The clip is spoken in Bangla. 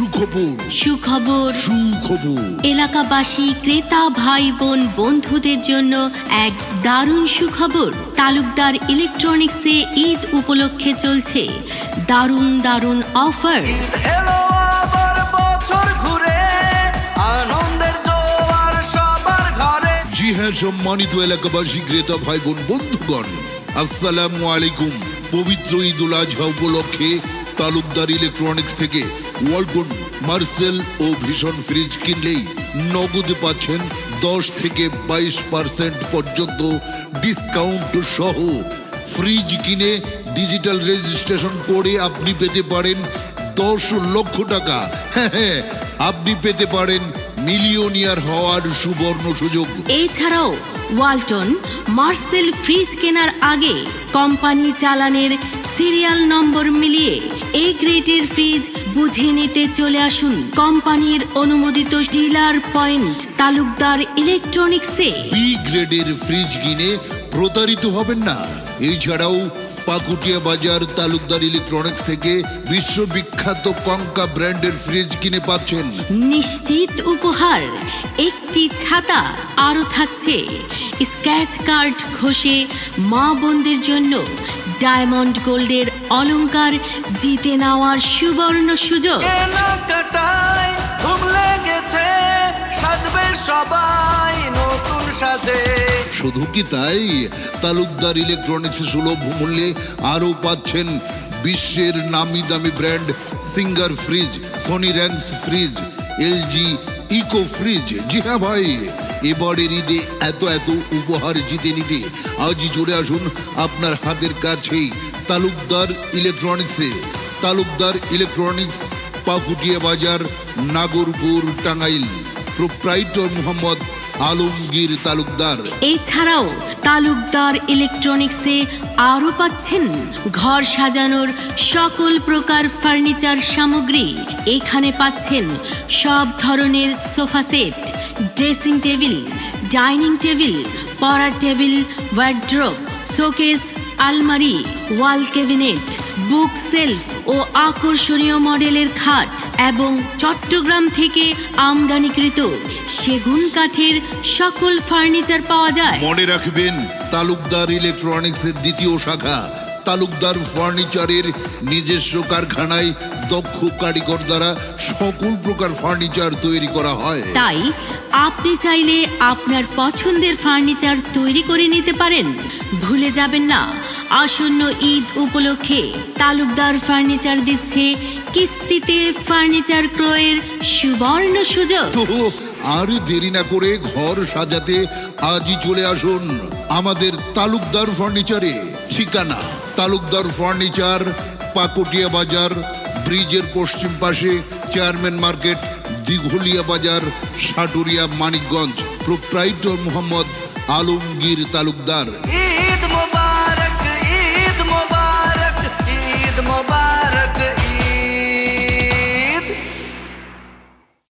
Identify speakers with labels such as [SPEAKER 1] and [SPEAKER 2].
[SPEAKER 1] সুখবর
[SPEAKER 2] সুখবর
[SPEAKER 1] সুখবর
[SPEAKER 2] এলাকাবাসী ক্রেতা ভাই বোন বন্ধুদের জন্য এক দারুণ সুখবর। তালুকদার ইলেকট্রনিক্সে ঈদ উপলক্ষে চলছে দারুণ দারুণ অফার।
[SPEAKER 1] জি হ্যাঁ, সম্মানিত এলাকাবাসী ক্রেতা ভাই বোন বন্ধুগণ, আসসালামু আলাইকুম। পবিত্র ঈদ উল আজহা উপলক্ষে তালুকদার ইলেকট্রনিক্স থেকে ওয়ালটন, মার্সেল ও ভীষণ ফ্রিজ কিনলেই নগদে পাচ্ছেন 10 থেকে 22% পর্যন্ত ডিসকাউন্ট সহ। ফ্রিজ কিনে ডিজিটাল রেজিস্ট্রেশন করে আপনি পেতে পারেন 10 লক্ষ টাকা। হ্যাঁ, আপনি পেতে পারেন মিলিয়নিয়ার হওয়ার সুবর্ণ সুযোগ।
[SPEAKER 2] এছাড়াও ওয়ালটন, মার্সেল ফ্রিজ কেনার আগে কোম্পানি চালানের সিরিয়াল নম্বর মিলিয়ে এ গ্রেডের ফ্রিজ বুঝে নিতে চলে আসুন কোম্পানির অনুমোদিত ডিলার পয়েন্ট তালুকদার ইলেকট্রনিক্সে।
[SPEAKER 1] বি গ্রেডের ফ্রিজ কিনে প্রতারিত হবেন না। এছাড়াও পাকুটিয়া বাজার তালুকদার ইলেকট্রনিক্স থেকে বিশ্ববিখ্যাত কঙ্কা ব্র্যান্ডের ফ্রিজ কিনে পাচ্ছেন
[SPEAKER 2] নিশ্চিত উপহার, একটি ছাতা। আরও থাকছে স্ক্র্যাচ কার্ড ঘষে মা বোনদের জন্য ডায়মন্ড গোল্ডের অলংকার জিতে নেওয়ার সুবর্ণ সুযোগ।
[SPEAKER 1] শুধু কি তাই, তালুকদার ইলেকট্রনিক্স সুলভ মূল্যে আরও পাচ্ছেন বিশ্বের নামি দামি ব্র্যান্ড সিঙ্গার ফ্রিজ, সনি র্যাঙ্কস ফ্রিজ, এলজি ইকো ফ্রিজ। জি হ্যাঁ ভাই, এবারের ঈদে এত উপহার জিতে নিতে আজই চলে আসুন আপনার হাতের কাছেই তালুকদার ইলেকট্রনিক্সে। তালুকদার ইলেকট্রনিক্স, পাকুটিয়া বাজার, নাগরপুর, টাঙ্গাইল। প্রোপ্রাইটর মোহাম্মদ আলমগীর তালুকদার।
[SPEAKER 2] এছাড়াও তালুকদার ইলেকট্রনিক্সে আরও পাচ্ছেন ঘর সাজানোর সকল প্রকার ফার্নিচার সামগ্রী। এখানে পাচ্ছেন সব ধরনের sofa set, dressing table, dining table, পড়ার টেবিল, ওয়ার্ড্রোব, শোকেস, আলমারি, ওয়াল ক্যাবিনেট, বুক সেলফ ও আকর্ষণীয় মডেলের খাট এবং চট্টগ্রাম থেকে আমদানিকৃত সেগুন কাঠের সকল ফার্নিচার পাওয়া যায়।
[SPEAKER 1] মনে রাখবেন, তালুকদার ইলেকট্রনিক্সের দ্বিতীয় শাখা তালুকদার ফার্নিচারের নিজস্ব কারখানায় দক্ষ কারিগর দ্বারা সকল প্রকার ফার্নিচার তৈরি করা হয়।
[SPEAKER 2] তাই আপনি চাইলে আপনার পছন্দের ফার্নিচার তৈরি করে নিতে পারেন। ভুলে যাবেন না, আসন্ন ঈদ উপলক্ষে তালুকদার ফার্নিচার দিচ্ছে কিস্তিতে ফার্নিচার ক্রয়ের সুবর্ণ সুযোগ।
[SPEAKER 1] তো আর দেরি না করে ঘর সাজাতে আজই চলে আসুন আমাদের তালুকদার ফার্নিচারে। ঠিকানা তালুকদার ফার্নিচার, পাকুটিয়া বাজার, ব্রিজের পশ্চিম পাশে, চেয়ারম্যান মার্কেট, দিঘলিয়া বাজার, সাটুরিয়া, মানিকগঞ্জ। প্রোপ্রাইটর মোহাম্মদ আলমগীর তালুকদার।